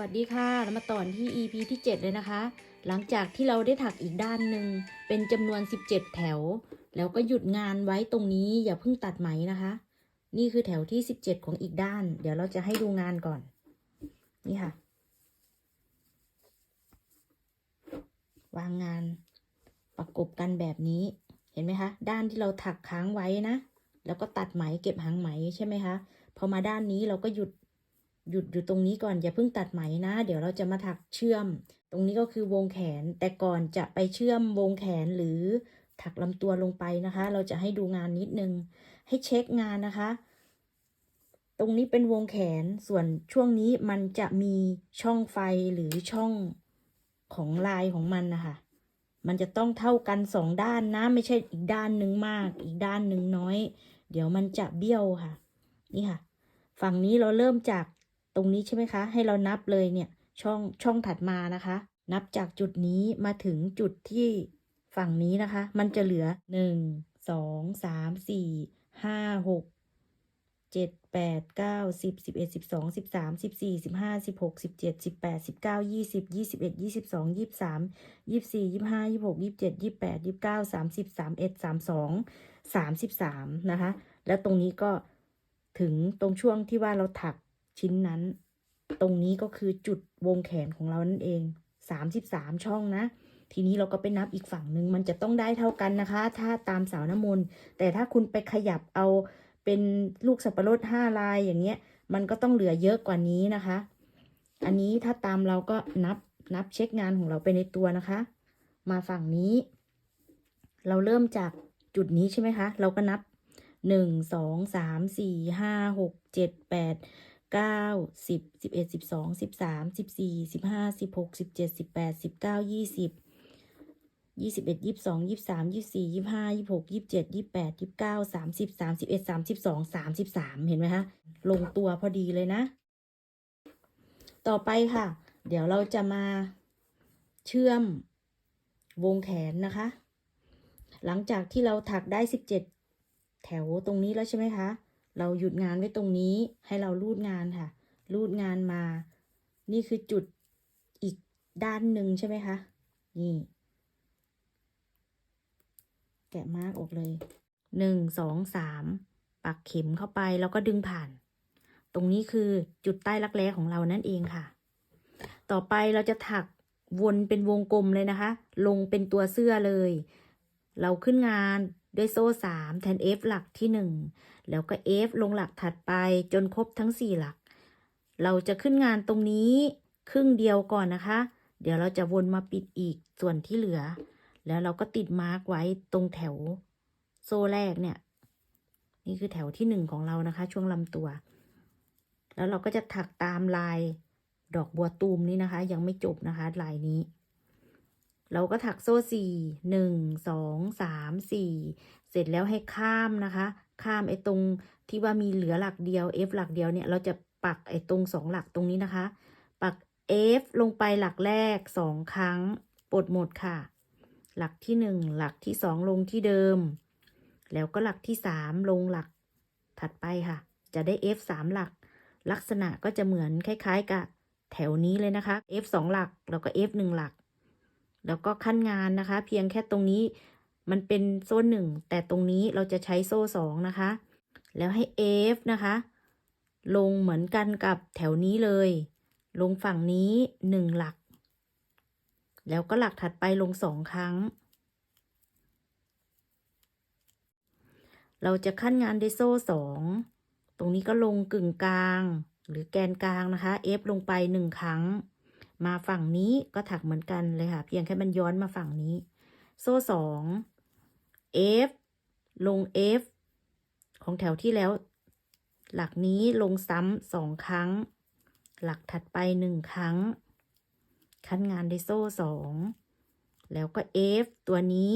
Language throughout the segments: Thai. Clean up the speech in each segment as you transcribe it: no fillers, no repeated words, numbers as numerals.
วัสดีค่ะเรามาต่อที่ EP ที่7เลยนะคะหลังจากที่เราได้ถักอีกด้านหนึ่งเป็นจำนวน17แถวแล้วก็หยุดงานไว้ตรงนี้อย่าเพิ่งตัดไหมนะคะนี่คือแถวที่17ของอีกด้านเดี๋ยวเราจะให้ดูงานก่อนนี่ค่ะวางงานประกบกันแบบนี้เห็นไหมคะด้านที่เราถักค้างไว้นะแล้วก็ตัดไหมเก็บหางไหมใช่ไหมคะพอมาด้านนี้เราก็หยุดอยู่ตรงนี้ก่อนอย่าเพิ่งตัดไหมนะเดี๋ยวเราจะมาถักเชื่อมตรงนี้ก็คือวงแขนแต่ก่อนจะไปเชื่อมวงแขนหรือถักลำตัวลงไปนะคะเราจะให้ดูงานนิดนึงให้เช็คงานนะคะตรงนี้เป็นวงแขนส่วนช่วงนี้มันจะมีช่องไฟหรือช่องของลายของมันนะคะมันจะต้องเท่ากัน2ด้านนะไม่ใช่อีกด้านหนึ่งมากอีกด้านหนึ่งน้อยเดี๋ยวมันจะเบี้ยวค่ะนี่ค่ะฝั่งนี้เราเริ่มจากตรงนี้ใช่ไหมคะให้เรานับเลยเนี่ยช่องถัดมานะคะนับจากจุดนี้มาถึงจุดที่ฝั่งนี้นะคะมันจะเหลือ1 2 3 4 5 6 7 8 9 10 11 12 13 14 15 16 17 18 19 20 21 22 23 24 25 26 27 28 29 30 31 32 33นะคะแล้วตรงนี้ก็ถึงตรงช่วงที่ว่าเราถักชิ้นนั้นตรงนี้ก็คือจุดวงแขนของเรานั่นเอง33ช่องนะทีนี้เราก็ไปนับอีกฝั่งหนึ่งมันจะต้องได้เท่ากันนะคะถ้าตามสาวน้ำมนต์แต่ถ้าคุณไปขยับเอาเป็นลูกสับปะรด5 ลายอย่างเงี้ยมันก็ต้องเหลือเยอะกว่านี้นะคะอันนี้ถ้าตามเราก็นับเช็คงานของเราไปในตัวนะคะมาฝั่งนี้เราเริ่มจากจุดนี้ใช่ไหมคะเราก็นับ1 2 3 4 5 6 7 8 9 10 11 12 13 14 15 16 17 18 19 20 21 22 23 24 25 26 27 28 29 30 31 32 33เห็นไหมคะลงตัวพอดีเลยนะต่อไปค่ะเดี๋ยวเราจะมาเชื่อมวงแขนนะคะหลังจากที่เราถักได้17แถวตรงนี้แล้วใช่ไหมคะเราหยุดงานไว้ตรงนี้ให้เราลูดงานค่ะลูดงานมานี่คือจุดอีกด้านหนึ่งใช่ไหมคะนี่แกะมาร์กออกเลย1 2 3ปักเข็มเข้าไปแล้วก็ดึงผ่านตรงนี้คือจุดใต้รักแร้ของเรานั่นเองค่ะต่อไปเราจะถักวนเป็นวงกลมเลยนะคะลงเป็นตัวเสื้อเลยเราขึ้นงานด้วยโซ่3แทน F หลักที่1แล้วก็ F ลงหลักถัดไปจนครบทั้ง4หลักเราจะขึ้นงานตรงนี้ครึ่งเดียวก่อนนะคะเดี๋ยวเราจะวนมาปิดอีกส่วนที่เหลือแล้วเราก็ติดมาร์กไว้ตรงแถวโซ่แรกเนี่ยนี่คือแถวที่1ของเรานะคะช่วงลำตัวแล้วเราก็จะถักตามลายดอกบัวตูมนี้นะคะยังไม่จบนะคะลายนี้เราก็ถักโซ่4 1 2 3 4เสร็จแล้วให้ข้ามนะคะข้ามไอ้ตรงที่ว่ามีเหลือหลักเดียว F หลักเดียวเนี่ยเราจะปักไอ้ตรง2หลักตรงนี้นะคะปัก F ลงไปหลักแรก2ครั้งปลดหมดค่ะหลักที่1หลักที่2ลงที่เดิมแล้วก็หลักที่3ลงหลักถัดไปค่ะจะได้ F 3หลักลักษณะก็จะเหมือนคล้ายๆกับแถวนี้เลยนะคะ F 2หลักแล้วก็ F 1หลักแล้วก็ขั้นงานนะคะเพียงแค่ตรงนี้มันเป็นโซ่1แต่ตรงนี้เราจะใช้โซ่2นะคะแล้วให้ F นะคะลงเหมือนกันกับแถวนี้เลยลงฝั่งนี้1หลักแล้วก็หลักถัดไปลง2ครั้งเราจะขั้นงานด้วยโซ่2ตรงนี้ก็ลงกึ่งกลางหรือแกนกลางนะคะ F ลงไป1ครั้งมาฝั่งนี้ก็ถักเหมือนกันเลยค่ะเพียงแค่มันย้อนมาฝั่งนี้โซ่2 F ลง F ของแถวที่แล้วหลักนี้ลงซ้ำ2ครั้งหลักถัดไป1ครั้งขั้นงานด้วยโซ่2แล้วก็ F ตัวนี้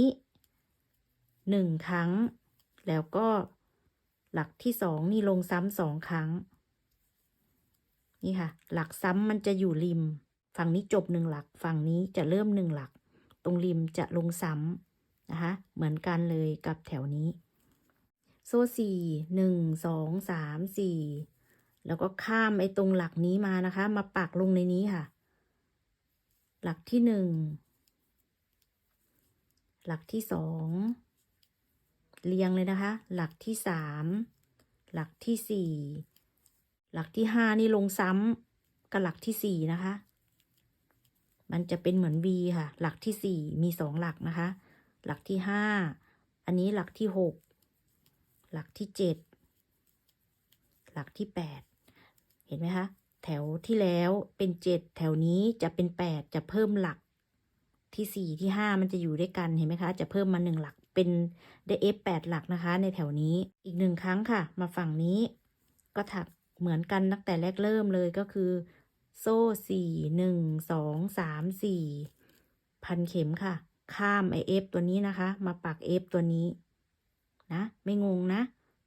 1ครั้งแล้วก็หลักที่2นี่ลงซ้ำ2ครั้งนี่ค่ะหลักซ้ำมันจะอยู่ริมฝั่งนี้จบ1หลักฝั่งนี้จะเริ่ม1หลักตรงริมจะลงซ้ำนะคะเหมือนกันเลยกับแถวนี้โซ่4 1 2 3 4 แล้วก็ข้ามไอ้ตรงหลักนี้มานะคะมาปักลงในนี้ค่ะหลักที่1หลักที่2เรียงเลยนะคะหลักที่3หลักที่4หลักที่5นี่ลงซ้ำกับหลักที่4นะคะมันจะเป็นเหมือน V ค่ะหลักที่4มี2หลักนะคะหลักที่5อันนี้หลักที่6หลักที่7หลักที่8เห็นไหมคะแถวที่แล้วเป็น7แถวนี้จะเป็น8จะเพิ่มหลักที่4ที่5มันจะอยู่ด้วยกันเห็นไหมคะจะเพิ่มมา1หลักเป็นได้ F 8หลักนะคะในแถวนี้อีก1ครั้งค่ะมาฝั่งนี้ก็ถักเหมือนกันตั้งแต่แรกเริ่มเลยก็คือโซ่4 1 2 3 4พันเข็มค่ะข้ามไอ F ตัวนี้นะคะมาปัก F ตัวนี้นะไม่งงนะ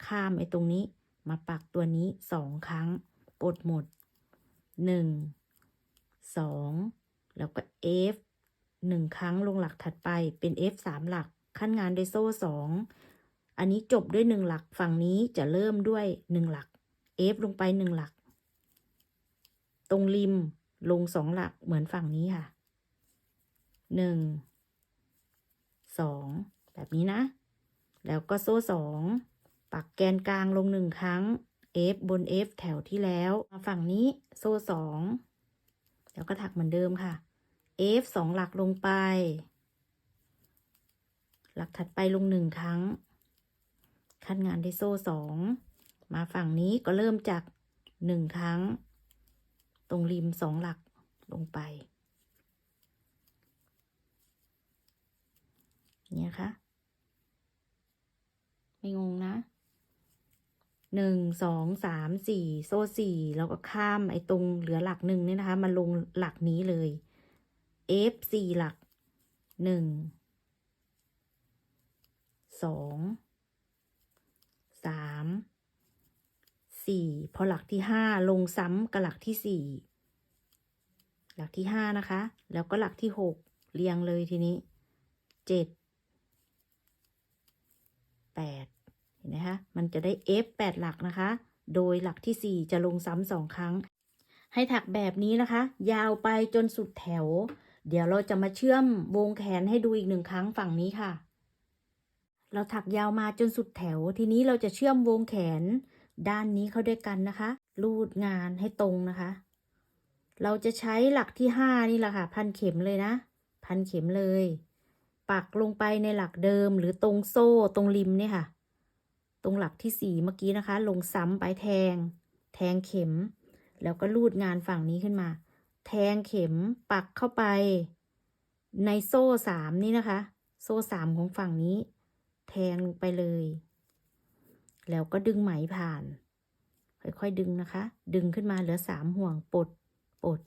ข้ามไอตรงนี้มาปักตัวนี้2ครั้งปลดหมด1 2แล้วก็ F 1ครั้งลงหลักถัดไปเป็น F 3หลักขั้นงานด้วยโซ่2อันนี้จบด้วย1หลักฝั่งนี้จะเริ่มด้วย1หลัก F ลงไป1หลักตรงริมลง2หลักเหมือนฝั่งนี้ค่ะ1 2แบบนี้นะแล้วก็โซ่2ปักแกนกลางลง1ครั้ง F บน F แถวที่แล้วมาฝั่งนี้โซ่2แล้วก็ถักเหมือนเดิมค่ะ F 2หลักลงไปหลักถัดไปลง1ครั้งขั้นงานด้วยโซ่2มาฝั่งนี้ก็เริ่มจาก1ครั้งตรงริม2หลักลงไปเนี่ยค่ะไม่งงนะ1 2 3 4โซ่4แล้วก็ข้ามไอ้ตรงเหลือหลัก1นี่นะคะมาลงหลักนี้เลย F 4หลัก1 2 3 4พอหลักที่5ลงซ้ำกับหลักที่4หลักที่5นะคะแล้วก็หลักที่6เรียงเลยทีนี้7 8เห็นไหมคะมันจะได้ F 8หลักนะคะโดยหลักที่4จะลงซ้ำ2ครั้งให้ถักแบบนี้นะคะยาวไปจนสุดแถวเดี๋ยวเราจะมาเชื่อมวงแขนให้ดูอีก1ครั้งฝั่งนี้ค่ะเราถักยาวมาจนสุดแถวทีนี้เราจะเชื่อมวงแขนด้านนี้เข้าด้วยกันนะคะรูดงานให้ตรงนะคะเราจะใช้หลักที่5นี่แหละค่ะพันเข็มเลยนะพันเข็มเลยปักลงไปในหลักเดิมหรือตรงโซ่ตรงริมเนี่ยค่ะตรงหลักที่4เมื่อกี้นะคะลงซ้ำไปแทงเข็มแล้วก็รูดงานฝั่งนี้ขึ้นมาแทงเข็มปักเข้าไปในโซ่3นี่นะคะโซ่3ของฝั่งนี้แทงลงไปเลยแล้วก็ดึงไหมผ่านค่อยๆดึงนะคะดึงขึ้นมาเหลือ3ห่วงปลด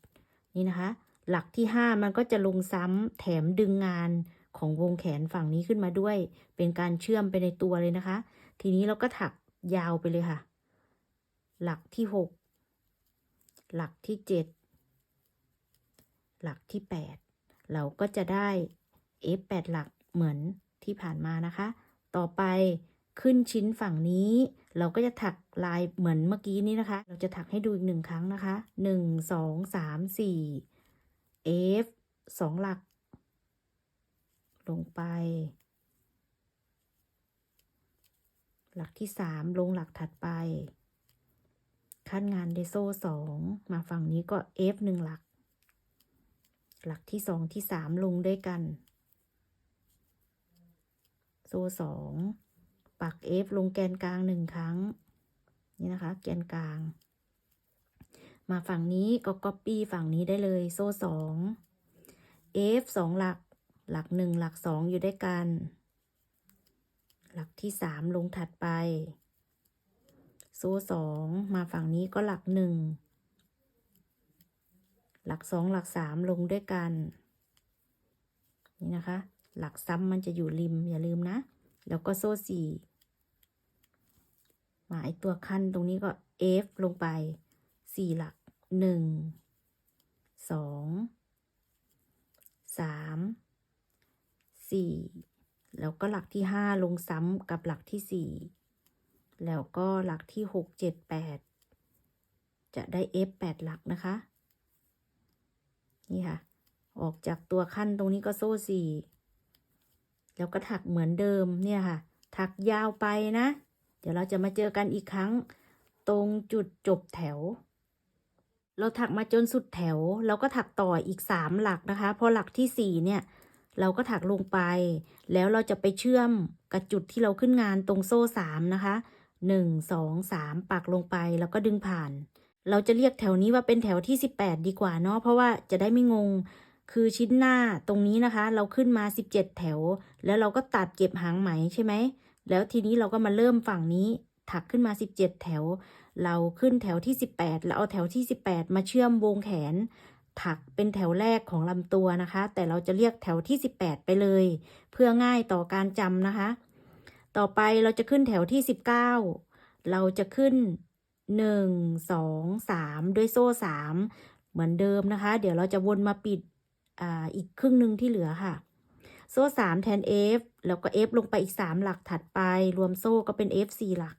นี่นะคะหลักที่5มันก็จะลงซ้ำแถมดึงงานของวงแขนฝั่งนี้ขึ้นมาด้วยเป็นการเชื่อมไปในตัวเลยนะคะทีนี้เราก็ถักยาวไปเลยค่ะหลักที่6หลักที่7หลักที่8เราก็จะได้ F 8หลักเหมือนที่ผ่านมานะคะต่อไปขึ้นชิ้นฝั่งนี้เราก็จะถักลายเหมือนเมื่อกี้นี้นะคะเราจะถักให้ดูอีก1ครั้งนะคะ1 2 3 4 F 2หลักลงไปหลักที่3ลงหลักถัดไปขั้นงานด้วยโซ่2มาฝั่งนี้ก็ F 1หลักหลักที่2ที่3ลงด้วยกันโซ่2ปัก F ลงแกนกลาง1ครั้งนี่นะคะแกนกลางมาฝั่งนี้ก็ copy ฝั่งนี้ได้เลยโซ่2 F 2หลักหลัก1หลัก2อยู่ด้วยกันหลักที่3ลงถัดไปโซ่2มาฝั่งนี้ก็หลัก1หลัก2หลัก3ลงด้วยกันนี่นะคะหลักซ้ำมันจะอยู่ริมอย่าลืมนะแล้วก็โซ่4มาไอตัวขั้นตรงนี้ก็ F ลงไป4หลัก1 2 3 4แล้วก็หลักที่5ลงซ้ำกับหลักที่4แล้วก็หลักที่6 7 8 จะได้ F 8 หลักนะคะ นี่ค่ะ ออกจากตัวขั้นตรงนี้ก็โซ่4แล้วก็ถักเหมือนเดิมเนี่ยค่ะ ถักยาวไปนะ เดี๋ยวเราจะมาเจอกันอีกครั้งตรงจุดจบแถว เราถักมาจนสุดแถวเราก็ถักต่ออีก3หลักนะคะพอหลักที่4เนี่ยเราก็ถักลงไปแล้วเราจะไปเชื่อมกับจุดที่เราขึ้นงานตรงโซ่3นะคะ1 2 3ปักลงไปแล้วก็ดึงผ่านเราจะเรียกแถวนี้ว่าเป็นแถวที่18ดีกว่าเนาะเพราะว่าจะได้ไม่งงคือชิ้นหน้าตรงนี้นะคะเราขึ้นมา17แถวแล้วเราก็ตัดเก็บหางไหมใช่ไหมแล้วทีนี้เราก็มาเริ่มฝั่งนี้ถักขึ้นมา17แถวเราขึ้นแถวที่18แล้วเอาแถวที่18มาเชื่อมวงแขนถักเป็นแถวแรกของลำตัวนะคะแต่เราจะเรียกแถวที่18ไปเลยเพื่อง่ายต่อการจำนะคะต่อไปเราจะขึ้นแถวที่19เราจะขึ้น1 2 3ด้วยโซ่3เหมือนเดิมนะคะเดี๋ยวเราจะวนมาปิดอีกครึ่งหนึ่งที่เหลือค่ะโซ่3แทน F แล้วก็ F ลงไปอีก3หลักถัดไปรวมโซ่ก็เป็น F 4หลัก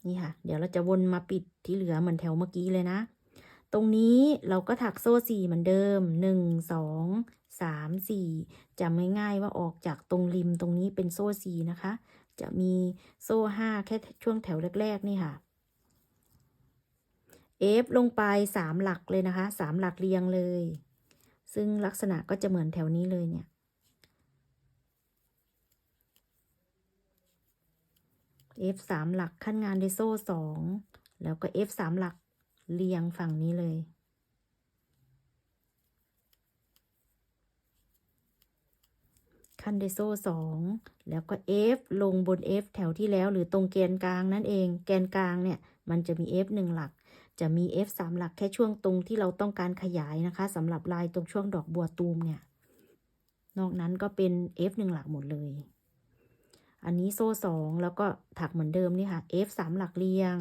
นี่ค่ะเดี๋ยวเราจะวนมาปิดที่เหลือเหมือนแถวเมื่อกี้เลยนะตรงนี้เราก็ถักโซ่4เหมือนเดิม1 2 3 4จำง่ายๆว่าออกจากตรงริมตรงนี้เป็นโซ่4นะคะจะมีโซ่5แค่ช่วงแถวแรกๆนี่ค่ะ F ลงไป3หลักเลยนะคะ3หลักเรียงเลยซึ่งลักษณะก็จะเหมือนแถวนี้เลยเนี่ยF 3หลักขั้นงานด้วยโซ่2แล้วก็ F 3หลักเรียงฝั่งนี้เลยขั้นด้วยโซ่2แล้วก็ F ลงบน F แถวที่แล้วหรือตรงแกนกลางนั่นเองแกนกลางเนี่ยมันจะมี F 1หลักจะมี F 3หลักแค่ช่วงตรงที่เราต้องการขยายนะคะสำหรับลายตรงช่วงดอกบัวตูมเนี่ยนอกนั้นก็เป็น F 1หลักหมดเลยอันนี้โซ่2แล้วก็ถักเหมือนเดิมนี่ค่ะ F 3หลักเรียง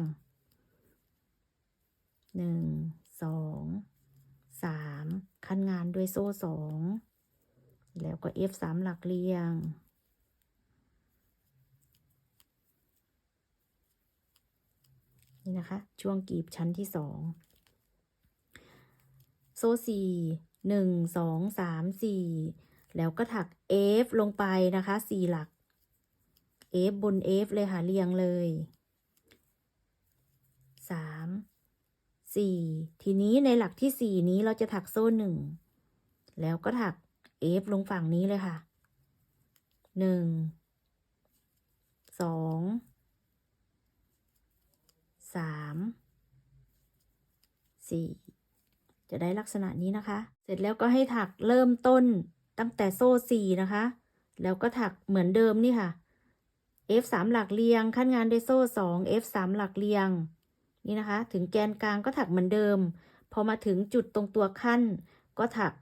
1 2 3ขั้นงานด้วยโซ่2แล้วก็ F 3หลักเรียงนี่นะคะช่วงกลีบชั้นที่2โซ่4 1 2 3 4แล้วก็ถัก F ลงไปนะคะ4หลัก F บน F เลยค่ะเรียงเลย3 4ทีนี้ในหลักที่4นี้เราจะถักโซ่1แล้วก็ถัก F ลงฝั่งนี้เลยค่ะ1 2 3 4จะได้ลักษณะนี้นะคะเสร็จแล้วก็ให้ถักเริ่มต้นตั้งแต่โซ่4นะคะแล้วก็ถักเหมือนเดิมนี่ค่ะ F 3หลักเรียงขั้นงานด้วยโซ่2 F 3หลักเรียงนี่นะคะถึงแกนกลางก็ถักเหมือนเดิมพอมาถึงจุดตรงตัวขั้นก็ถัก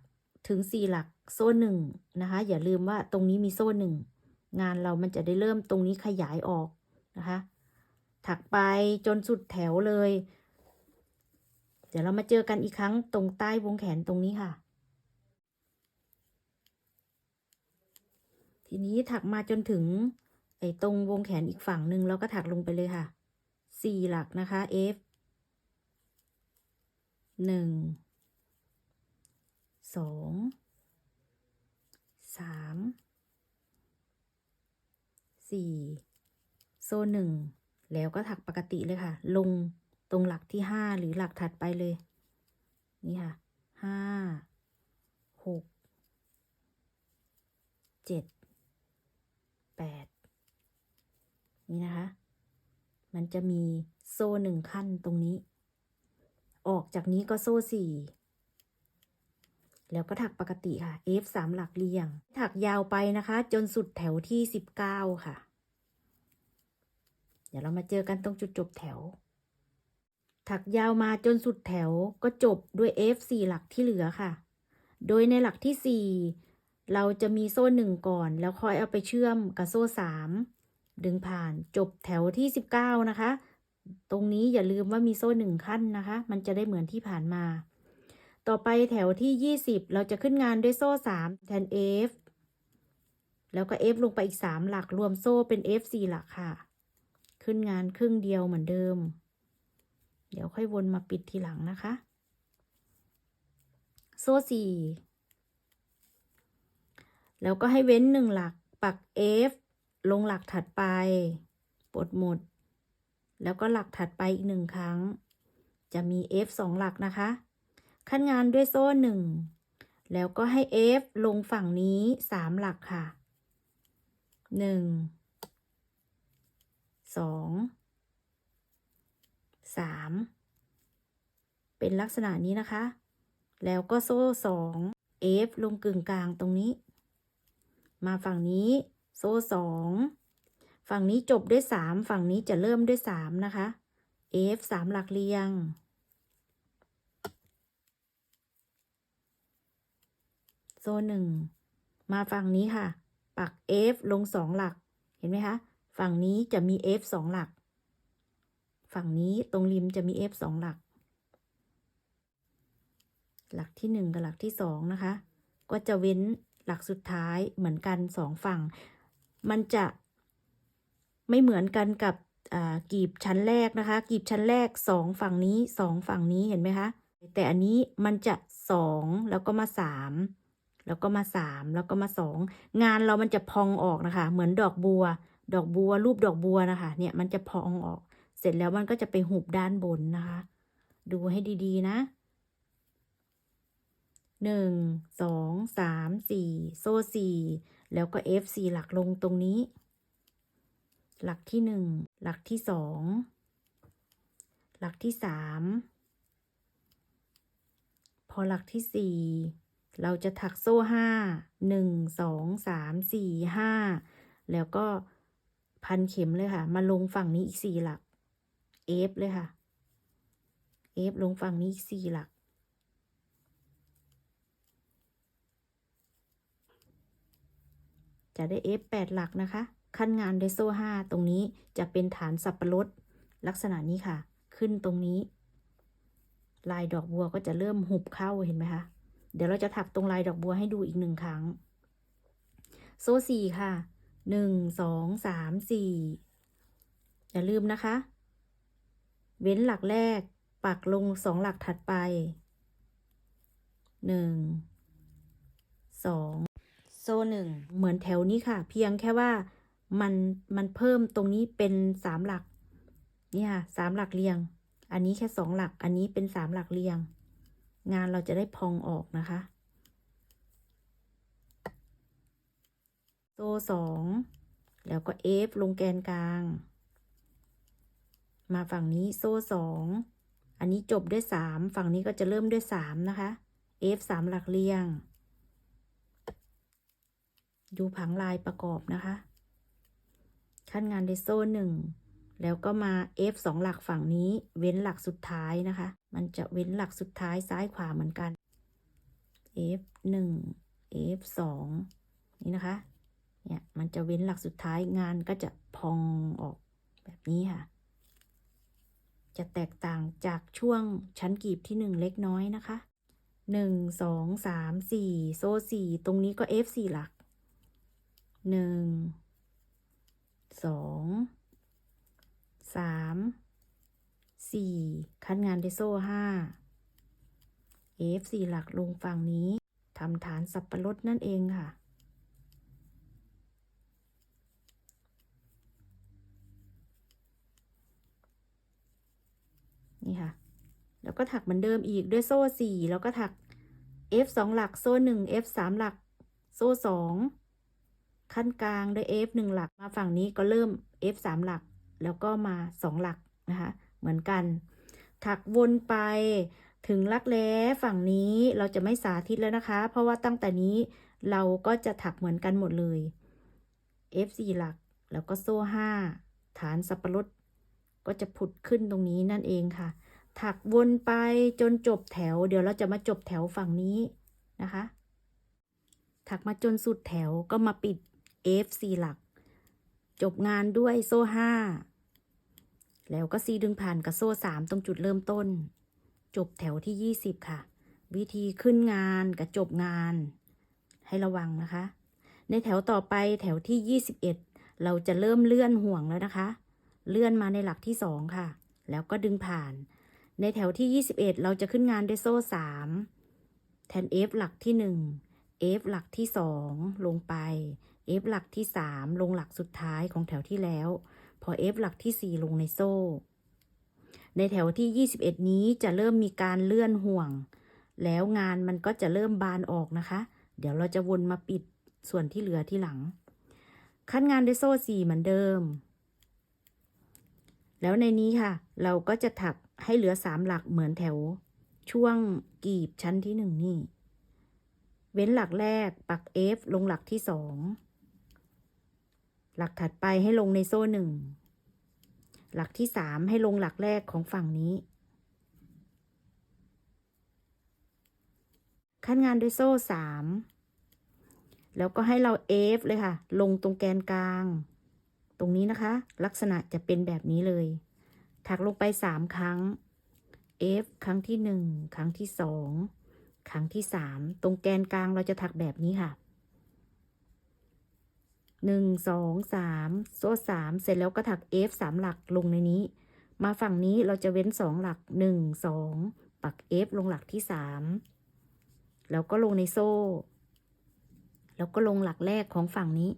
ถึง4หลักโซ่1นะคะอย่าลืมว่าตรงนี้มีโซ่1งานเรามันจะได้เริ่มตรงนี้ขยายออกนะคะถักไปจนสุดแถวเลยเดี๋ยวเรามาเจอกันอีกครั้งตรงใต้วงแขนตรงนี้ค่ะทีนี้ถักมาจนถึงตรงวงแขนอีกฝั่งหนึ่งแล้วก็ถักลงไปเลยค่ะ4หลักนะคะ F 1 2 3 4โซ่1แล้วก็ถักปกติเลยค่ะลงตรงหลักที่5หรือหลักถัดไปเลยนี่ค่ะ5 6 7 8นี่นะคะมันจะมีโซ่1ขั้นตรงนี้ออกจากนี้ก็โซ่4แล้วก็ถักปกติค่ะ F 3หลักเรียงถักยาวไปนะคะจนสุดแถวที่19ค่ะเดี๋ยวเรามาเจอกันตรงจุดจบแถวถักยาวมาจนสุดแถวก็จบด้วย F 4หลักที่เหลือค่ะโดยในหลักที่4เราจะมีโซ่1ก่อนแล้วค่อยเอาไปเชื่อมกับโซ่3ดึงผ่านจบแถวที่19นะคะตรงนี้อย่าลืมว่ามีโซ่1ขั้นนะคะมันจะได้เหมือนที่ผ่านมาต่อไปแถวที่20เราจะขึ้นงานด้วยโซ่3แทน F แล้วก็ F ลงไปอีก3หลักรวมโซ่เป็น F 4หลักค่ะ ขึ้นงานครึ่งเดียวเหมือนเดิมเดี๋ยวค่อยวนมาปิดทีหลังนะคะโซ่4แล้วก็ให้เว้น1หลักปัก F ลงหลักถัดไปปลดหมดแล้วก็หลักถัดไปอีก1ครั้งจะมี F 2หลักนะคะขั้นงานด้วยโซ่1แล้วก็ให้ F ลงฝั่งนี้3หลักค่ะ1 2 3เป็นลักษณะนี้นะคะแล้วก็โซ่2 F ลงกึ่งกลางตรงนี้มาฝั่งนี้โซ่2ฝั่งนี้จบด้วย3ฝั่งนี้จะเริ่มด้วย3นะคะ F 3หลักเรียงโซ่1มาฝั่งนี้ค่ะปัก F ลง2หลักเห็นไหมคะฝั่งนี้จะมี F 2หลักฝั่งนี้ตรงริมจะมี F 2หลักหลักที่1กับหลักที่2นะคะก็จะเว้นหลักสุดท้ายเหมือนกัน2ฝั่งมันจะไม่เหมือนกันกับกีบชั้นแรกนะคะกีบชั้นแรก2ฝั่งนี้2ฝั่งนี้เห็นไหมคะแต่อันนี้มันจะ2แล้วก็มา3แล้วก็มา3แล้วก็มา2งานเรามันจะพองออกนะคะเหมือนดอกบัวรูปดอกบัวนะคะเนี่ยมันจะพองออกเสร็จแล้วมันก็จะไปหุบด้านบนนะคะดูให้ดีๆนะ1 2 3 4โซ่4แล้วก็ F 4หลักลงตรงนี้หลักที่1หลักที่2หลักที่3พอหลักที่4เราจะถักโซ่5 1 2 3 4 5แล้วก็พันเข็มเลยค่ะมาลงฝั่งนี้อีก4หลัก F เลยค่ะ F ลงฝั่งนี้อีก4หลักจะได้ F 8หลักนะคะขั้นงานด้วยโซ่5ตรงนี้จะเป็นฐานสับปะรดลักษณะนี้ค่ะขึ้นตรงนี้ลายดอกบัวก็จะเริ่มหุบเข้าเห็นไหมคะเดี๋ยวเราจะถักตรงลายดอกบัวให้ดูอีก1ครั้งโซ่4ค่ะ1 2 3 4อย่าลืมนะคะเว้นหลักแรกปักลง2หลักถัดไป1 2โซ่1เหมือนแถวนี้ค่ะเพียงแค่ว่ามันเพิ่มตรงนี้เป็น3หลักนี่ค่ะ3หลักเรียงอันนี้แค่2หลักอันนี้เป็น3หลักเรียงงานเราจะได้พองออกนะคะโซ่2แล้วก็ F ลงแกนกลางมาฝั่งนี้โซ่2อันนี้จบด้วย3ฝั่งนี้ก็จะเริ่มด้วย3นะคะ F 3หลักเรียงดูผังลายประกอบนะคะขั้นงานด้วยโซ่1แล้วก็มา F 2หลักฝั่งนี้เว้นหลักสุดท้ายนะคะมันจะเว้นหลักสุดท้ายซ้ายขวาเหมือนกัน F 1 F 2นี่นะคะเนี่ยมันจะเว้นหลักสุดท้ายงานก็จะพองออกแบบนี้ค่ะจะแตกต่างจากช่วงชั้นกีบที่1เล็กน้อยนะคะ1 2 3 4โซ่4ตรงนี้ก็ F 4หลัก1 2 3 4ขั้นงานด้วยโซ่5 F 4หลักลงฝั่งนี้ทำฐานสับปะรดนั่นเองค่ะนี่ค่ะแล้วก็ถักเหมือนเดิมอีกด้วยโซ่4แล้วก็ถัก F 2หลักโซ่1 F 3หลักโซ่2ขั้นกลางด้วย F 1หลักมาฝั่งนี้ก็เริ่ม F 3หลักแล้วก็มา2หลักนะคะเหมือนกันถักวนไปถึงรักแร้ฝั่งนี้เราจะไม่สาธิตแล้วนะคะเพราะว่าตั้งแต่นี้เราก็จะถักเหมือนกันหมดเลย F 4หลักแล้วก็โซ่5ฐานสับปะรดก็จะผุดขึ้นตรงนี้นั่นเองค่ะถักวนไปจนจบแถวเดี๋ยวเราจะมาจบแถวฝั่งนี้นะคะถักมาจนสุดแถวก็มาปิด F 4หลักจบงานด้วยโซ่5แล้วก็ซีดึงผ่านกับโซ่3ตรงจุดเริ่มต้นจบแถวที่20ค่ะวิธีขึ้นงานกับจบงานให้ระวังนะคะในแถวต่อไปแถวที่21เราจะเริ่มเลื่อนห่วงแล้วนะคะ เลื่อนมาในหลักที่2ค่ะแล้วก็ดึงผ่านในแถวที่21เราจะขึ้นงานด้วยโซ่3แทน F หลักที่1 F หลักที่2ลงไป F หลักที่3ลงหลักสุดท้ายของแถวที่แล้วพอ F หลักที่4ลงในโซ่ในแถวที่21นี้จะเริ่มมีการเลื่อนห่วงแล้วงานมันก็จะเริ่มบานออกนะคะเดี๋ยวเราจะวนมาปิดส่วนที่เหลือที่หลังขั้นงานด้วยโซ่4เหมือนเดิมแล้วในนี้ค่ะเราก็จะถักให้เหลือ3หลักเหมือนแถวช่วงกีบชั้นที่1นี่เว้นหลักแรกปัก F ลงหลักที่2หลักถัดไปให้ลงในโซ่1หลักที่3ให้ลงหลักแรกของฝั่งนี้ขั้นงานด้วยโซ่3แล้วก็ให้เรา F เลยค่ะลงตรงแกนกลางตรงนี้นะคะลักษณะจะเป็นแบบนี้เลยถักลงไป3ครั้ง F ครั้งที่1ครั้งที่2ครั้งที่3ตรงแกนกลางเราจะถักแบบนี้ค่ะ1 2 3โซ่3เสร็จแล้วก็ถัก F 3หลักลงในนี้มาฝั่งนี้เราจะเว้น2หลัก1 2ปัก F ลงหลักที่3แล้วก็ลงในโซ่แล้วก็ลงหลักแรกของฝั่งนี้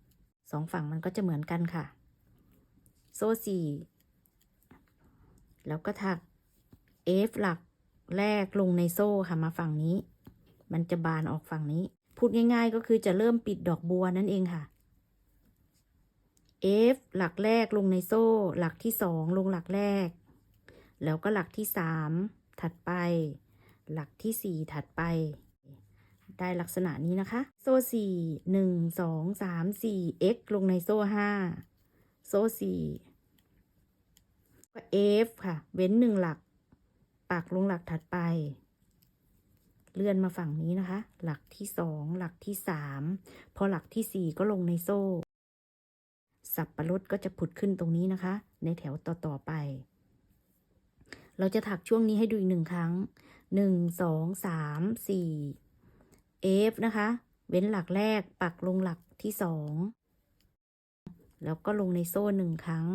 2ฝั่งมันก็จะเหมือนกันค่ะโซ่4แล้วก็ถัก F หลักแรกลงในโซ่ค่ะมาฝั่งนี้มันจะบานออกฝั่งนี้พูดง่ายๆก็คือจะเริ่มปิดดอกบัวนั่นเองค่ะ F หลักแรกลงในโซ่หลักที่2ลงหลักแรกแล้วก็หลักที่3ถัดไปหลักที่4ถัดไปได้ลักษณะนี้นะคะโซ่4 1 2 3 4 x ลงในโซ่5โซ่4ก็ F ค่ะเว้น1หลักปักลงหลักถัดไปเลื่อนมาฝั่งนี้นะคะหลักที่2หลักที่3พอหลักที่4ก็ลงในโซ่สับปะรดก็จะผุดขึ้นตรงนี้นะคะในแถวต่อไปเราจะถักช่วงนี้ให้ดูอีก1ครั้ง1 2 3 4 F นะคะเว้นหลักแรกปักลงหลักที่2แล้วก็ลงในโซ่1ครั้ง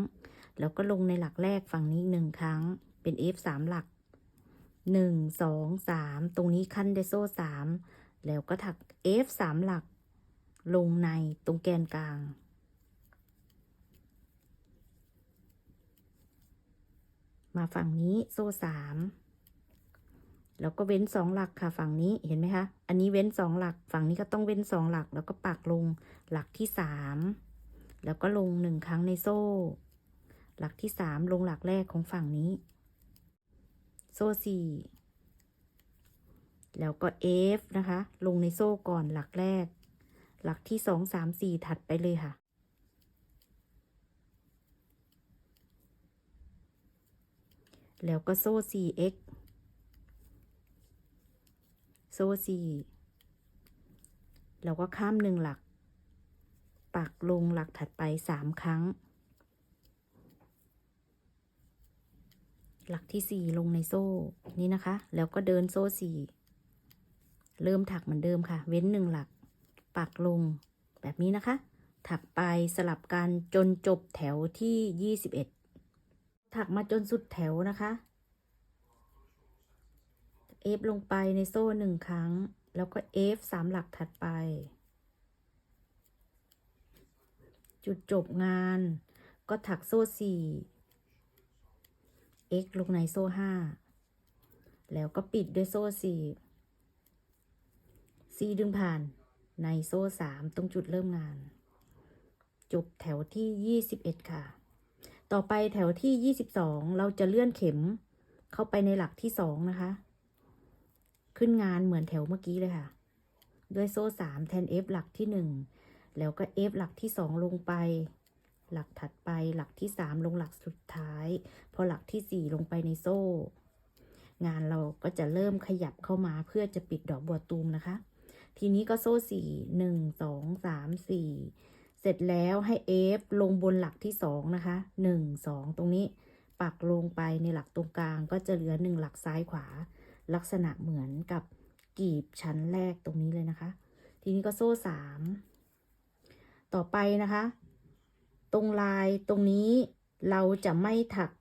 แล้วก็ลงในหลักแรกฝั่งนี้1ครั้งเป็น F 3หลัก1 2 3ตรงนี้ขั้นด้วยโซ่3แล้วก็ถัก F 3หลักลงในตรงแกนกลางมาฝั่งนี้โซ่3แล้วก็เว้น2หลักค่ะฝั่งนี้เห็นไหมคะอันนี้เว้น2หลักฝั่งนี้ก็ต้องเว้น2หลักแล้วก็ปักลงหลักที่3แล้วก็ลง1ครั้งในโซ่หลักที่3ลงหลักแรกของฝั่งนี้โซ่4แล้วก็ F นะคะลงในโซ่ก่อนหลักแรกหลักที่2 3 4ถัดไปเลยค่ะแล้วก็โซ่ 4x โซ่4แล้วก็ข้าม1หลักปักลงหลักถัดไป3ครั้งหลักที่4ลงในโซ่นี่นะคะแล้วก็เดินโซ่4เริ่มถักเหมือนเดิมค่ะเว้น1หลักปักลงแบบนี้นะคะถักไปสลับกันจนจบแถวที่21ถักมาจนสุดแถวนะคะF ลงไปในโซ่1ครั้งแล้วก็ F 3หลักถัดไปจุดจบงานก็ถักโซ่4 x ลงในโซ่5แล้วก็ปิดด้วยโซ่4ดึงผ่านในโซ่3ตรงจุดเริ่มงานจบแถวที่21ค่ะต่อไปแถวที่22เราจะเลื่อนเข็มเข้าไปในหลักที่2นะคะขึ้นงานเหมือนแถวเมื่อกี้เลยค่ะด้วยโซ่3แทน F หลักที่1แล้วก็ F หลักที่2ลงไปหลักถัดไปหลักที่3ลงหลักสุดท้ายพอหลักที่4ลงไปในโซ่งานเราก็จะเริ่มขยับเข้ามาเพื่อจะปิดดอกบัวตูมนะคะทีนี้ก็โซ่4 1 2 3 4เสร็จแล้วให้ F ลงบนหลักที่2นะคะ1 2ตรงนี้ปักลงไปในหลักตรงกลางก็จะเหลือ1หลักซ้ายขวาลักษณะเหมือนกับกีบชั้นแรกตรงนี้เลยนะคะทีนี้ก็โซ่3ต่อไปนะคะ ตรงลายตรงนี้เราจะไม่ถัก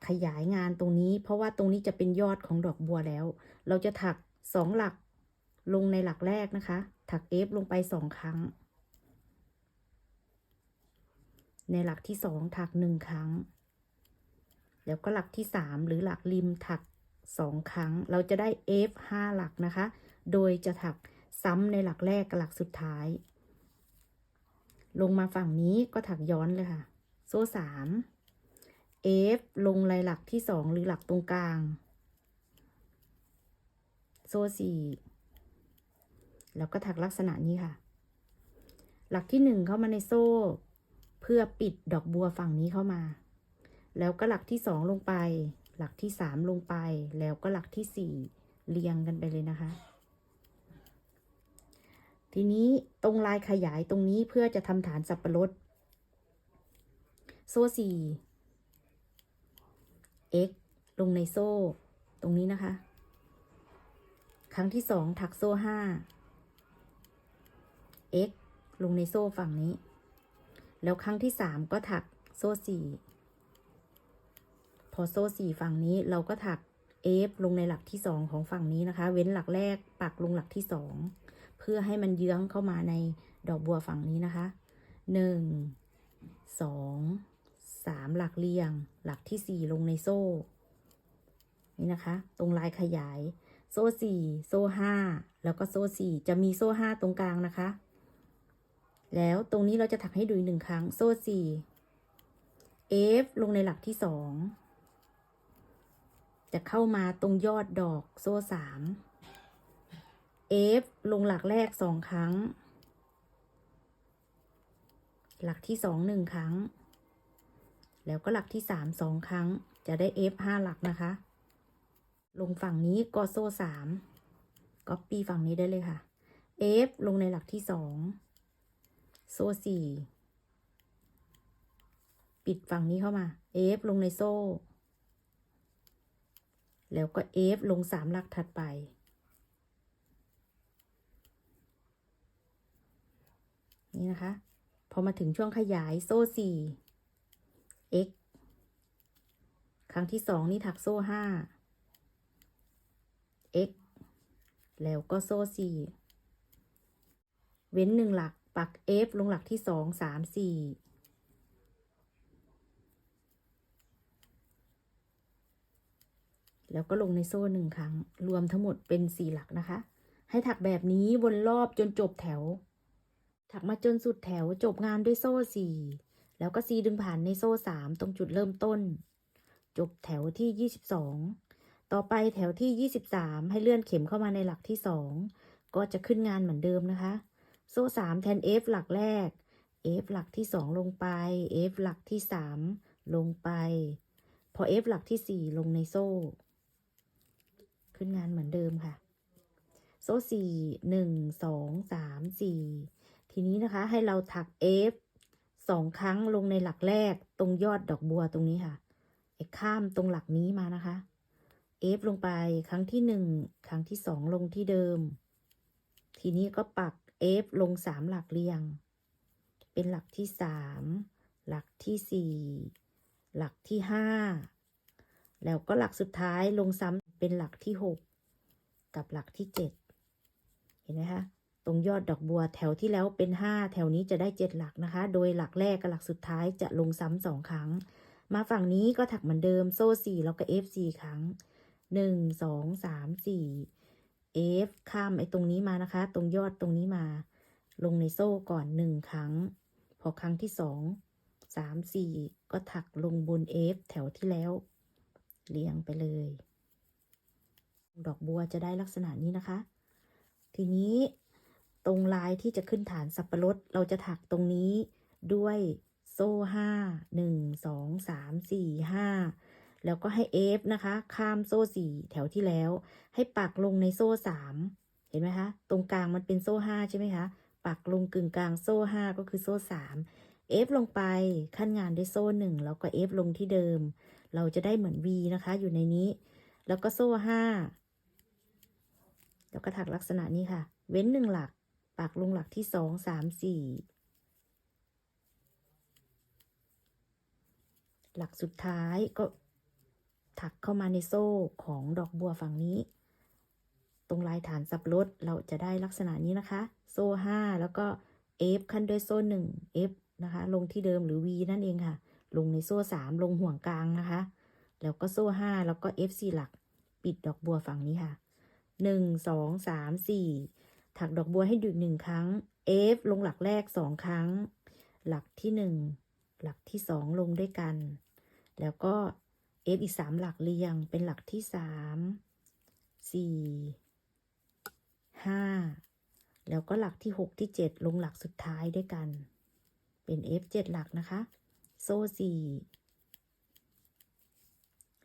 ขยายงานตรงนี้เพราะว่าตรงนี้จะเป็นยอดของดอกบัวแล้วเราจะถัก2 หลักลงในหลักแรกนะคะถัก F ลงไป2 ครั้งในหลักที่2ถัก1 ครั้งแล้วก็หลักที่3หรือหลักริมถัก2 ครั้งเราจะได้ F 5 หลักนะคะโดยจะถักซ้ำในหลักแรกกับหลักสุดท้ายลงมาฝั่งนี้ก็ถักย้อนเลยค่ะโซ่3 F ลงในหลักที่2หรือหลักตรงกลางโซ่4แล้วก็ถักลักษณะนี้ค่ะหลักที่1เข้ามาในโซ่เพื่อปิดดอกบัวฝั่งนี้เข้ามาแล้วก็หลักที่2ลงไปหลักที่3ลงไปแล้วก็หลักที่4เรียงกันไปเลยนะคะทีนี้ตรงลายขยายตรงนี้เพื่อจะทำฐานสับปะรดโซ่4 x ลงในโซ่ตรงนี้นะคะครั้งที่2ถักโซ่5 x ลงในโซ่ฝั่งนี้แล้วครั้งที่3ก็ถักโซ่4พอโซ่4ฝั่งนี้เราก็ถัก F ลงในหลักที่2ของฝั่งนี้นะคะเว้นหลักแรกปักลงหลักที่2เพื่อให้มันเยื้องเข้ามาในดอกบัวฝั่งนี้นะคะ1 2 3หลักเรียงหลักที่4ลงในโซ่นี่นะคะตรงลายขยายโซ่4โซ่5แล้วก็โซ่4จะมีโซ่5ตรงกลางนะคะแล้วตรงนี้เราจะถักให้ดูอีก1 ครั้งโซ่4 F ลงในหลักที่2จะเข้ามาตรงยอดดอกโซ่3 F ลงหลักแรก2 ครั้งหลักที่2 1 ครั้งแล้วก็หลักที่3 2 ครั้งจะได้ F 5 หลักนะคะลงฝั่งนี้ก็โซ่3 Copy ฝั่งนี้ได้เลยค่ะ F ลงในหลักที่2โซ่4ปิดฝั่งนี้เข้ามา F ลงในโซ่แล้วก็ F ลง3 หลักถัดไปนี่นะคะพอมาถึงช่วงขยายโซ่4 x ครั้งที่2นี่ถักโซ่5 x แล้วก็โซ่4เว้น1 หลักปัก F ลงหลักที่2 3 4แล้วก็ลงในโซ่1 ครั้งรวมทั้งหมดเป็น4 หลักนะคะให้ถักแบบนี้วนรอบจนจบแถวถักมาจนสุดแถวจบงานด้วยโซ่4แล้วก็ดึงผ่านในโซ่3ตรงจุดเริ่มต้นจบแถวที่22ต่อไปแถวที่23ให้เลื่อนเข็มเข้ามาในหลักที่2ก็จะขึ้นงานเหมือนเดิมนะคะโซ่3แทน F หลักแรก F หลักที่2ลงไป F หลักที่3ลงไปพอ F หลักที่4ลงในโซ่ขึ้นงานเหมือนเดิมค่ะโซ่4 1 2 3 4ทีนี้นะคะให้เราถัก F 2 ครั้งลงในหลักแรกตรงยอดดอกบัวตรงนี้ค่ะข้ามตรงหลักนี้มานะคะ F ลงไปครั้งที่1ครั้งที่2ลงที่เดิมทีนี้ก็ปัก F ลง3 หลักเรียงเป็นหลักที่3หลักที่4หลักที่5แล้วก็หลักสุดท้ายลงซ้ำเป็นหลักที่6กับหลักที่7เห็นไหมคะตรงยอดดอกบัวแถวที่แล้วเป็น5แถวนี้จะได้7 หลักนะคะโดยหลักแรกกับหลักสุดท้ายจะลงซ้ำ2 ครั้งมาฝั่งนี้ก็ถักเหมือนเดิมโซ่4แล้วก็ F 4 ครั้ง1 2 3 4 F ข้ามไอ้ตรงนี้มานะคะตรงยอดตรงนี้มาลงในโซ่ก่อน1 ครั้งพอครั้งที่2 3 4ก็ถักลงบน F แถวที่แล้วเรียงไปเลยดอกบัวจะได้ลักษณะนี้นะคะทีนี้ตรงลายที่จะขึ้นฐานสับปะรดเราจะถักตรงนี้ด้วยโซ่5 1 2 3 4 5แล้วก็ให้ F นะคะข้ามโซ่4แถวที่แล้วให้ปักลงในโซ่3เห็นไหมคะตรงกลางมันเป็นโซ่5ใช่ไหมคะปักลงกึ่งกลางโซ่5ก็คือโซ่3 F ลงไปขั้นงานด้วยโซ่1แล้วก็ F ลงที่เดิมเราจะได้เหมือน V นะคะอยู่ในนี้แล้วก็โซ่5แล้วก็ถักลักษณะนี้ค่ะเว้น1 หลักปักลงหลักที่2 3 4 หลักสุดท้ายก็ถักเข้ามาในโซ่ของดอกบัวฝั่งนี้ตรงลายฐานสับปะรดเราจะได้ลักษณะนี้นะคะโซ่5แล้วก็F ขั้นด้วยโซ่1 F นะคะลงที่เดิมหรือ V นั่นเองค่ะลงในโซ่3ลงห่วงกลางนะคะแล้วก็โซ่5แล้วก็ F 4หลักปิดดอกบัวฝั่งนี้ค่ะ1 2 3 4ถักดอกบัวให้หยุด1ครั้ง F ลงหลักแรก2ครั้งหลักที่1หลักที่2ลงด้วยกันแล้วก็ F อีก3หลักเรียงเป็นหลักที่3 4 5แล้วก็หลักที่6ที่7ลงหลักสุดท้ายด้วยกันเป็น F 7หลักนะคะโซ่4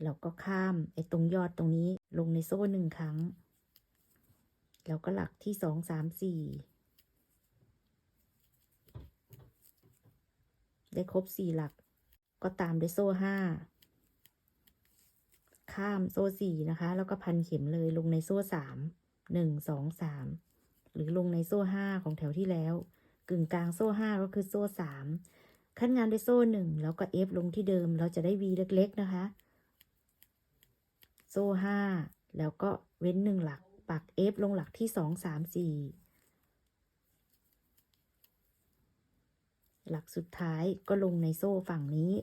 แล้วก็ข้ามตรงยอดตรงนี้ลงในโซ่1ครั้งแล้วก็หลักที่2 3 4ได้ครบ4หลักก็ตามด้วยโซ่5ข้ามโซ่4นะคะแล้วก็พันเข็มเลยลงในโซ่3 1 2 3หรือลงในโซ่5ของแถวที่แล้วกึ่งกลางโซ่5ก็คือโซ่3ขั้นงานด้วยโซ่1แล้วก็ F ลงที่เดิมเราจะได้ V เล็กๆนะคะโซ่5แล้วก็เว้น1หลักปัก F ลงหลักที่2 3 4หลักสุดท้ายก็ลงในโซ่ฝั่งนี้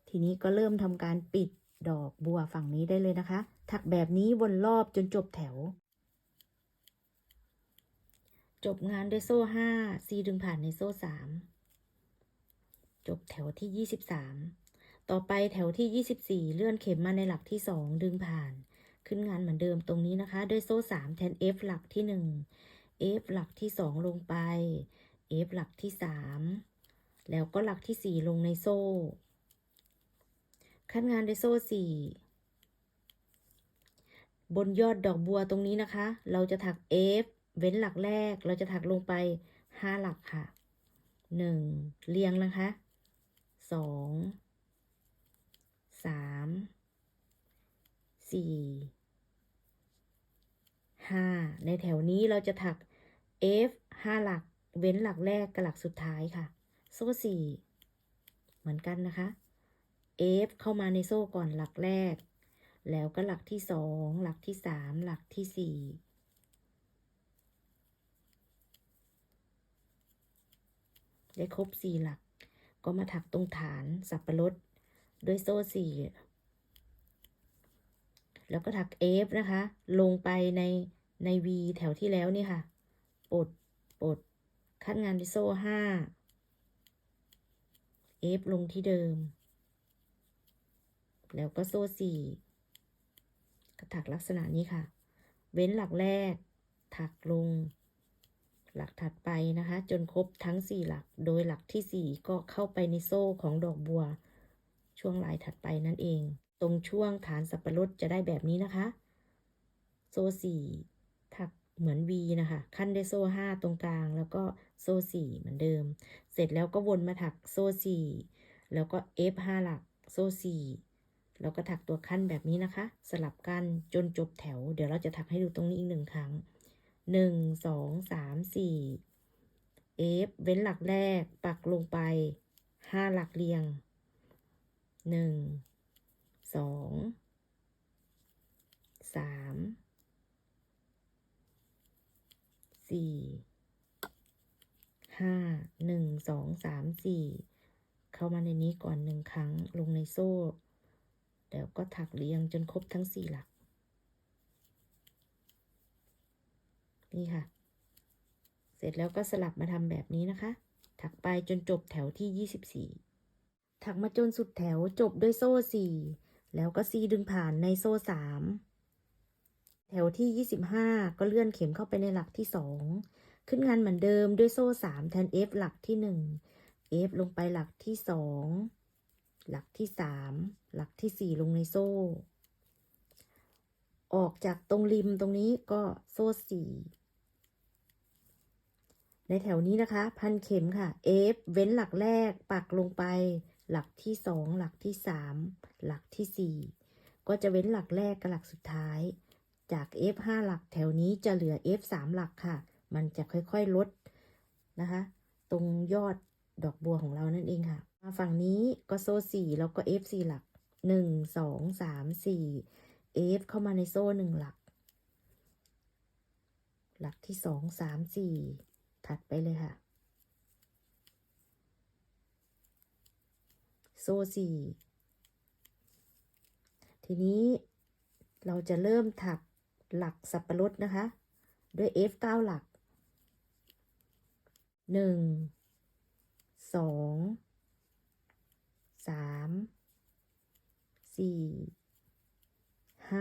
ทีนี้ก็เริ่มทำการปิดดอกบัวฝั่งนี้ได้เลยนะคะถักแบบนี้วนรอบจนจบแถวจบงานด้วยโซ่5 C ดึงผ่านในโซ่3จบแถวที่23ต่อไปแถวที่24เลื่อนเข็มมาในหลักที่2ดึงผ่านขึ้นงานเหมือนเดิมตรงนี้นะคะด้วยโซ่3แทน F หลักที่1 F หลักที่2ลงไป F หลักที่3แล้วก็หลักที่4ลงในโซ่ขั้นงานด้วยโซ่4บนยอดดอกบัวตรงนี้นะคะเราจะถัก F เว้นหลักแรกเราจะถักลงไป5หลักค่ะ1เรียงนะคะ2 3 4 5ในแถวนี้เราจะถัก F 5หลักเว้นหลักแรกกับหลักสุดท้ายค่ะโซ่4เหมือนกันนะคะ F เข้ามาในโซ่ก่อนหลักแรกแล้วก็หลักที่2หลักที่3หลักที่4ได้ครบ4หลักก็มาถักตรงฐานสับปะรดด้วยโซ่4แล้วก็ถัก F นะคะลงไปใน V แถวที่แล้วนี่ค่ะปลดขั้นงานด้วยโซ่5 F ลงที่เดิมแล้วก็โซ่4ก็ถักลักษณะนี้ค่ะเว้นหลักแรกถักลงหลักถัดไปนะคะจนครบทั้ง4หลักโดยหลักที่4ก็เข้าไปในโซ่ของดอกบัวช่วงลายถัดไปนั่นเองตรงช่วงฐานสับปะรดจะได้แบบนี้นะคะโซ่4ถักเหมือน V นะคะขั้นด้วยโซ่5ตรงกลางแล้วก็โซ่4เหมือนเดิมเสร็จแล้วก็วนมาถักโซ่4แล้วก็ F 5หลักโซ่4แล้วก็ถักตัวขั้นแบบนี้นะคะสลับกันจนจบแถวเดี๋ยวเราจะถักให้ดูตรงนี้อีก1ครั้ง1 2 3 4 F เว้นหลักแรกปักลงไป5หลักเรียง1 2 3 4 5 1 2 3 4เข้ามาในนี้ก่อน1ครั้งลงในโซ่แล้วก็ถักเรียงจนครบทั้ง4หลักนี่ค่ะเสร็จแล้วก็สลับมาทำแบบนี้นะคะถักไปจนจบแถวที่24ถักมาจนสุดแถวจบด้วยโซ่4แล้วก็ C ดึงผ่านในโซ่3แถวที่25ก็เลื่อนเข็มเข้าไปในหลักที่2ขึ้นงานเหมือนเดิมด้วยโซ่3แทน F หลักที่1 F ลงไปหลักที่2หลักที่3หลักที่4ลงในโซ่ออกจากตรงริมตรงนี้ก็โซ่4ในแถวนี้นะคะพันเข็มค่ะ F เว้นหลักแรกปักลงไปหลักที่2หลักที่3หลักที่4ก็จะเว้นหลักแรกกับหลักสุดท้ายจาก F 5หลักแถวนี้จะเหลือ F 3หลักค่ะมันจะค่อยๆลดนะคะตรงยอดดอกบัวของเรานั่นเองค่ะ มาฝั่งนี้ก็โซ่4แล้วก็ F 4หลัก1 2 3 4 F เข้ามาในโซ่1หลักหลักที่2 3 4ถัดไปเลยค่ะโซ่4ทีนี้เราจะเริ่มถักหลักสับปะรดนะคะด้วย F 9หลัก1 2 3 4 5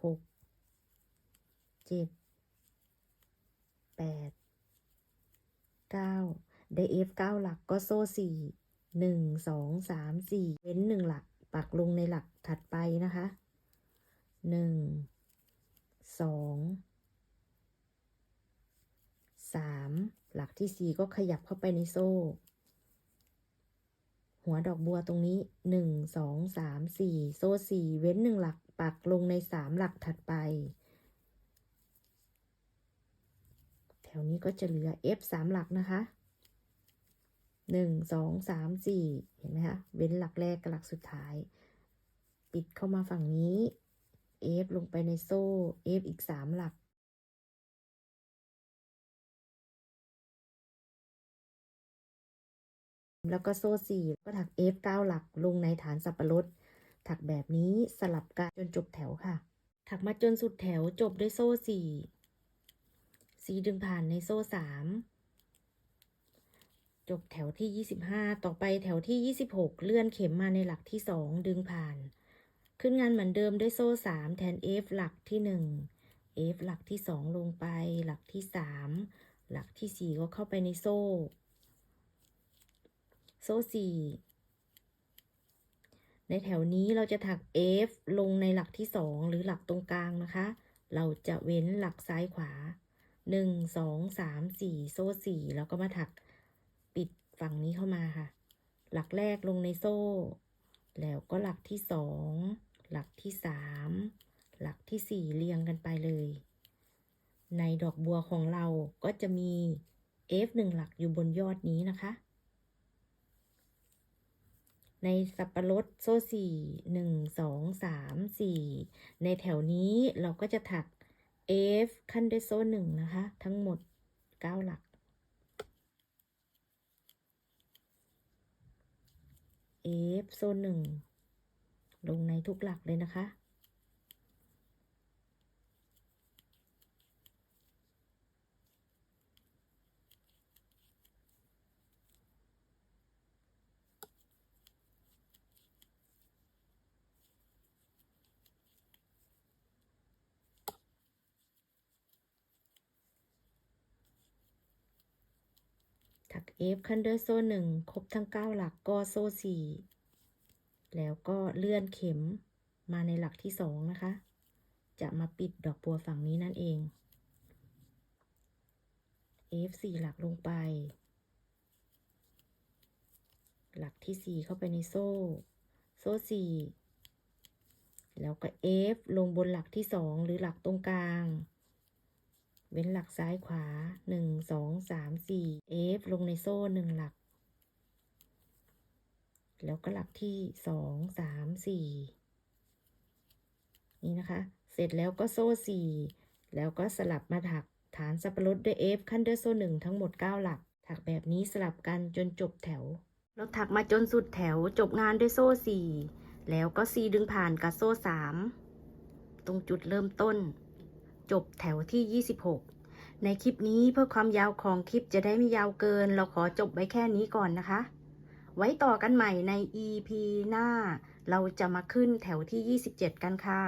6 7 8 9ได้ F 9หลักก็โซ่4 1 2 3 4เว้น1หลักปักลงในหลักถัดไปนะคะ1 2 3หลักที่4ก็ขยับเข้าไปในโซ่หัวดอกบัวตรงนี้1 2 3 4โซ่4เว้น1หลักปักลงใน3หลักถัดไปแถวนี้ก็จะเหลือ F 3หลักนะคะ1 2 3 4เห็นไหมคะเว้นหลักแรกกับหลักสุดท้ายปิดเข้ามาฝั่งนี้ F ลงไปในโซ่ F อีก3หลักแล้วก็โซ่4ก็ถัก F 9หลักลงในฐานสับปะรดถักแบบนี้สลับกันจนจบแถวค่ะถักมาจนสุดแถวจบด้วยโซ่4ดึงผ่านในโซ่3จบแถวที่25ต่อไปแถวที่26เลื่อนเข็มมาในหลักที่2ดึงผ่านขึ้นงานเหมือนเดิมด้วยโซ่3แทน F หลักที่1 F หลักที่2ลงไปหลักที่3หลักที่4ก็เข้าไปในโซ่4ในแถวนี้เราจะถัก F ลงในหลักที่2หรือหลักตรงกลางนะคะเราจะเว้นหลักซ้ายขวา1 2 3 4โซ่4แล้วก็มาถักปิดฝั่งนี้เข้ามาค่ะหลักแรกลงในโซ่แล้วก็หลักที่2หลักที่3หลักที่4เรียงกันไปเลยในดอกบัวของเราก็จะมี F 1หลักอยู่บนยอดนี้นะคะในสับปะรดโซ่4 1 2 3 4ในแถวนี้เราก็จะถัก F ขั้นด้วยโซ่1นะคะทั้งหมด9หลัก F โซ่1ลงในทุกหลักเลยนะคะถัก F ขั้นด้วยโซ่1ครบทั้ง9หลักก็โซ่4แล้วก็เลื่อนเข็มมาในหลักที่2นะคะจะมาปิดดอกบัวฝั่งนี้นั่นเอง F 4หลักลงไปหลักที่4เข้าไปในโซ่4แล้วก็ F ลงบนหลักที่2หรือหลักตรงกลางเว้นหลักซ้ายขวา1 2 3 4 F ลงในโซ่1หลักแล้วก็หลักที่2 3 4นี่นะคะเสร็จแล้วก็โซ่4แล้วก็สลับมาถักฐานสับปะรดด้วย F ขั้นด้วยโซ่1ทั้งหมด9หลักถักแบบนี้สลับกันจนจบแถวเราถักมาจนสุดแถวจบงานด้วยโซ่4แล้วก็4ดึงผ่านกับโซ่3ตรงจุดเริ่มต้นจบแถวที่26ในคลิปนี้เพื่อความยาวของคลิปจะได้ไม่ยาวเกินเราขอจบไว้แค่นี้ก่อนนะคะไว้ต่อกันใหม่ใน EP หน้าเราจะมาขึ้นแถวที่27กันค่ะ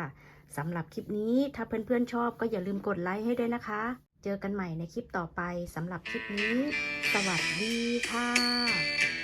สำหรับคลิปนี้ถ้าเพื่อนๆชอบก็อย่าลืมกดไลค์ให้ด้วยนะคะเจอกันใหม่ในคลิปต่อไปสำหรับคลิปนี้สวัสดีค่ะ